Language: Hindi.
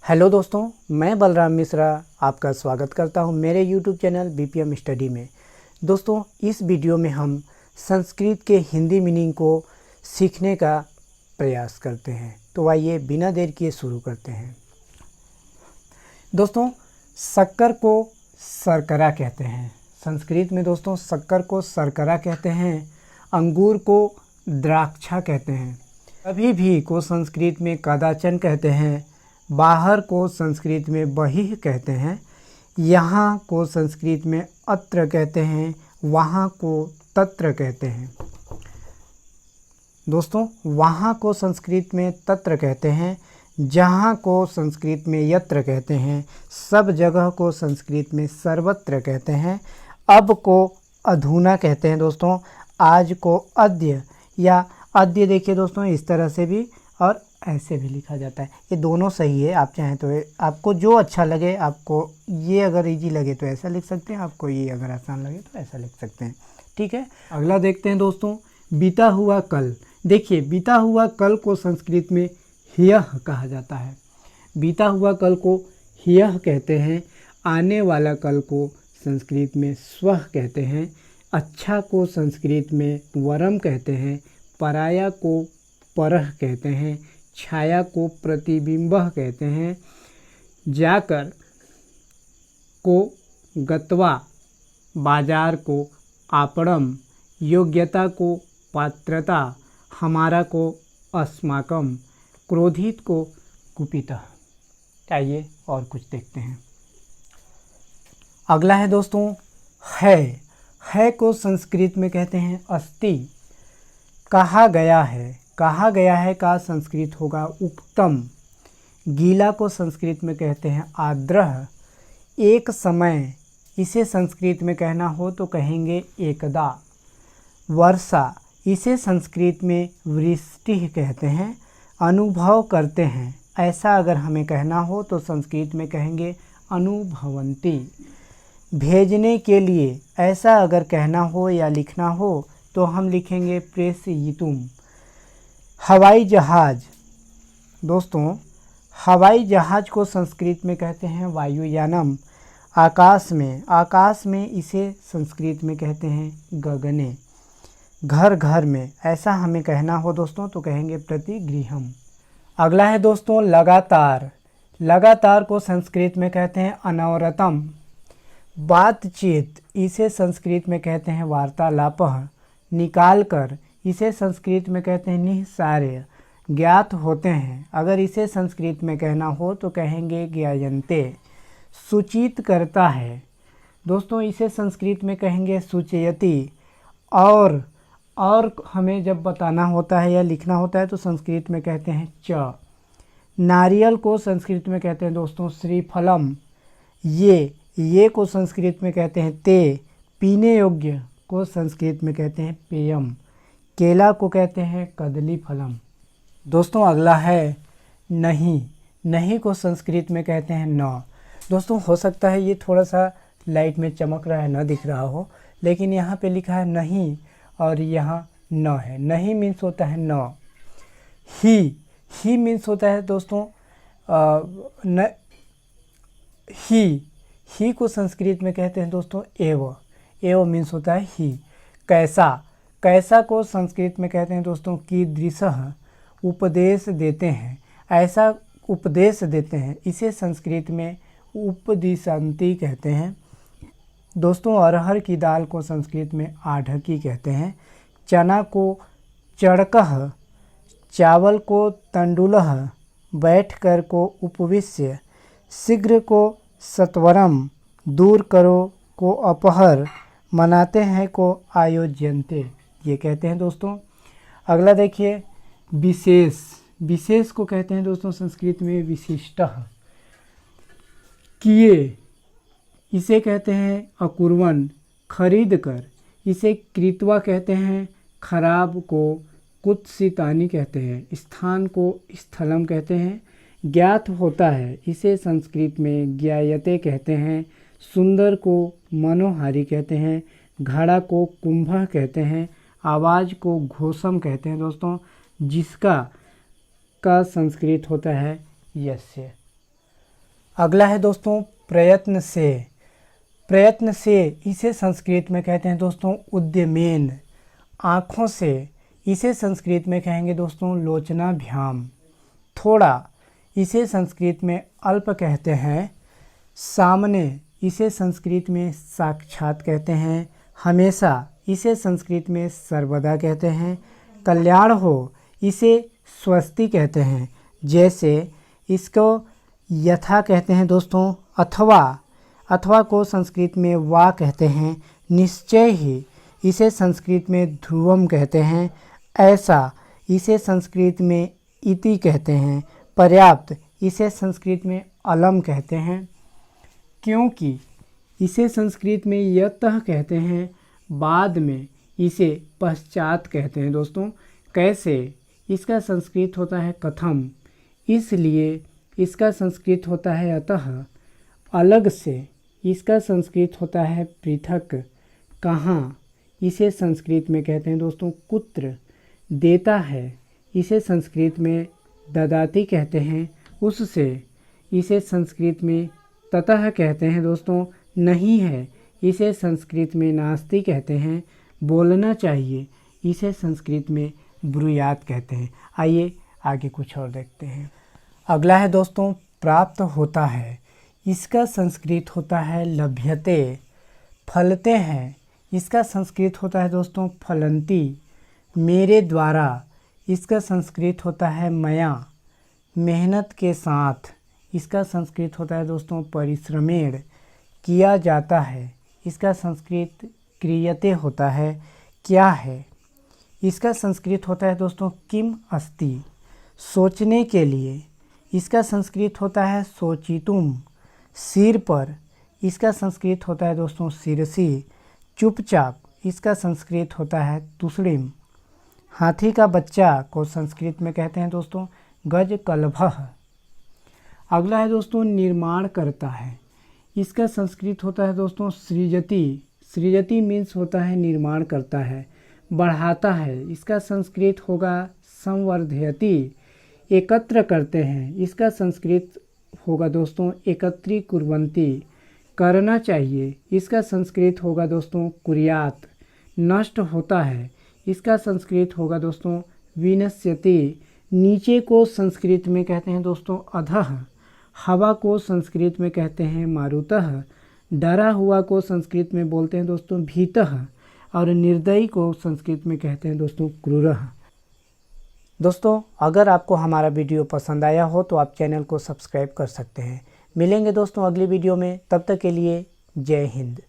हेलो दोस्तों, मैं बलराम मिश्रा आपका स्वागत करता हूं मेरे YouTube चैनल BPM स्टडी में। दोस्तों, इस वीडियो में हम संस्कृत के हिंदी मीनिंग को सीखने का प्रयास करते हैं। तो आइए बिना देर किए शुरू करते हैं। दोस्तों, शक्कर को शर्करा कहते हैं। संस्कृत में दोस्तों शक्कर को शर्करा कहते हैं। अंगूर को द्राक्षा कहते हैं। कभी भी को संस्कृत में कदाचन कहते हैं। बाहर को संस्कृत में बहिः कहते हैं। यहाँ को संस्कृत में अत्र कहते हैं। वहाँ को तत्र कहते हैं। दोस्तों, वहाँ को संस्कृत में तत्र कहते हैं। जहाँ को संस्कृत में यत्र कहते हैं। सब जगह को संस्कृत में सर्वत्र कहते हैं। अब को अधुना कहते हैं। दोस्तों, आज को अद्य या अद्य देखिए दोस्तों, इस तरह से भी और ऐसे भी लिखा जाता है। ये दोनों सही है। आप चाहें तो आपको जो अच्छा लगे, आपको ये अगर इजी लगे तो ऐसा लिख सकते हैं, आपको ये अगर आसान लगे तो ऐसा लिख सकते हैं। ठीक है, अगला देखते हैं दोस्तों, बीता हुआ कल। देखिए, बीता हुआ कल को संस्कृत में ह्यः कहा जाता है। बीता हुआ कल को ह्यः कहते हैं। आने वाला कल को संस्कृत में स्वः कहते हैं। अच्छा को संस्कृत में वरम कहते हैं। पराया को परः कहते हैं। छाया को प्रतिबिंबः कहते हैं। जाकर को गत्वा, बाजार को आपणम, योग्यता को पात्रता, हमारा को अस्माकम, क्रोधित को कुपितः। आइए और कुछ देखते हैं। अगला है दोस्तों है को संस्कृत में कहते हैं अस्ति। कहा गया है, कहा गया है का संस्कृत होगा उक्तम। गीला को संस्कृत में कहते हैं आद्रह। एक समय, इसे संस्कृत में कहना हो तो कहेंगे एकदा। वर्षा, इसे संस्कृत में वृष्टि कहते हैं। अनुभव करते हैं, ऐसा अगर हमें कहना हो तो संस्कृत में कहेंगे अनुभवन्ति। भेजने के लिए, ऐसा अगर कहना हो या लिखना हो तो हम लिखेंगे प्रेषयितुम। हवाई जहाज, दोस्तों हवाई जहाज को संस्कृत में कहते हैं वायुयानम। आकाश में इसे संस्कृत में कहते हैं गगने। घर में, ऐसा हमें कहना हो दोस्तों तो कहेंगे प्रतिगृहम। अगला है दोस्तों लगातार को संस्कृत में कहते हैं अनवरतम। बातचीत, इसे संस्कृत में कहते हैं वार्तालापः। निकाल कर, इसे संस्कृत में कहते हैं निःसार्य। ज्ञात होते हैं, अगर इसे संस्कृत में कहना हो तो कहेंगे ज्ञायन्ते। सूचित करता है, दोस्तों इसे संस्कृत में कहेंगे सूचयति। और हमें जब बताना होता है या लिखना होता है तो संस्कृत में कहते हैं च। नारियल को संस्कृत में कहते हैं दोस्तों श्रीफलम। ये को संस्कृत में कहते हैं ते। पीने योग्य को संस्कृत में कहते हैं पेयम। केला को कहते हैं कदली फलम। दोस्तों, अगला है नहीं को संस्कृत में कहते हैं न। दोस्तों, हो सकता है ये थोड़ा सा लाइट में चमक रहा है, न दिख रहा हो, लेकिन यहाँ पे लिखा है नहीं और यहाँ न है। नहीं मीन्स होता है न। ही मीन्स होता है दोस्तों ही को संस्कृत में कहते हैं दोस्तों एव मीन्स होता है ही। कैसा को संस्कृत में कहते हैं दोस्तों कीदृशः। उपदेश देते हैं, ऐसा उपदेश देते हैं, इसे संस्कृत में उपदिशन्ति कहते हैं। दोस्तों, अरहर की दाल को संस्कृत में आढ़की कहते हैं। चना को चड़कः, चावल को तंडुलः, बैठकर को उपविश्य, शीघ्र को सत्वरम, दूर करो को अपहर, मनाते हैं को आयोज्यन्ते, ये कहते हैं दोस्तों। अगला देखिए विशेष को कहते हैं दोस्तों संस्कृत में विशिष्टः। किए, इसे कहते हैं अकुर्वन्। खरीद कर, इसे कृत्वा कहते हैं। खराब को कुत्सितानि कहते हैं। स्थान को स्थलम कहते हैं। ज्ञात होता है, इसे संस्कृत में ज्ञायते कहते हैं। सुंदर को मनोहारी कहते हैं। घड़ा को कुंभः कहते हैं। आवाज़ को घोषम कहते हैं दोस्तों, जिसका का संस्कृत होता है यस्य। अगला है दोस्तों प्रयत्न से। प्रयत्न से इसे संस्कृत में कहते हैं दोस्तों उद्यमेन। आँखों से इसे संस्कृत में कहेंगे दोस्तों लोचनाभ्याम। थोड़ा इसे संस्कृत में अल्प कहते हैं। सामने इसे संस्कृत में साक्षात कहते हैं। हमेशा इसे संस्कृत में सर्वदा कहते हैं। कल्याण हो इसे स्वस्ति कहते हैं। जैसे इसको यथा कहते हैं दोस्तों अथवा को संस्कृत में वा कहते हैं। निश्चय ही इसे संस्कृत में ध्रुवम कहते हैं। ऐसा इसे संस्कृत में इति कहते हैं। पर्याप्त इसे संस्कृत में अलम कहते हैं। क्योंकि इसे संस्कृत में यतः कहते हैं, बाद में इसे पश्चात कहते हैं दोस्तों। कैसे? इसका संस्कृत होता है कथम, इसलिए इसका संस्कृत होता है अतः। अलग से इसका संस्कृत होता है पृथक। कहाँ इसे संस्कृत में कहते हैं दोस्तों कुत्र। देता है इसे संस्कृत में ददाति कहते हैं। उससे इसे संस्कृत में ततः कहते हैं दोस्तों। नहीं है इसे संस्कृत में नास्ति कहते हैं। बोलना चाहिए इसे संस्कृत में ब्रूयात कहते हैं। आइए आगे कुछ और देखते हैं। अगला है दोस्तों प्राप्त होता है। इसका संस्कृत होता है लभ्यते। फलते हैं इसका संस्कृत होता है दोस्तों फलंती। मेरे द्वारा इसका संस्कृत होता है मया। मेहनत के साथ इसका संस्कृत होता है दोस्तों परिश्रमेण। किया जाता है इसका संस्कृत क्रियते होता है। क्या है इसका संस्कृत होता है दोस्तों किम अस्ति। सोचने के लिए इसका संस्कृत होता है सोचितुम। सिर पर इसका संस्कृत होता है दोस्तों शिरसी। चुपचाप इसका संस्कृत होता है तुषड़िम। हाथी का बच्चा को संस्कृत में कहते हैं दोस्तों गजकल्भः। अगला है दोस्तों निर्माण करता है। इसका संस्कृत होता है दोस्तों सृजति। सृजति मीन्स होता है निर्माण करता है, बढ़ाता है। इसका संस्कृत होगा संवर्धयति। एकत्र करते हैं इसका संस्कृत होगा दोस्तों एकत्री कुर्वन्ति। करना चाहिए इसका संस्कृत होगा दोस्तों कुर्यात। नष्ट होता है इसका संस्कृत होगा दोस्तों विनश्यति। नीचे को संस्कृत में कहते हैं दोस्तों अधः। हवा को संस्कृत में कहते हैं मारुतः। डरा हुआ को संस्कृत में बोलते हैं दोस्तों भीतः। और निर्दयी को संस्कृत में कहते हैं दोस्तों क्रूरः। दोस्तों अगर आपको हमारा वीडियो पसंद आया हो तो आप चैनल को सब्सक्राइब कर सकते हैं। मिलेंगे दोस्तों अगली वीडियो में, तब तक के लिए जय हिंद।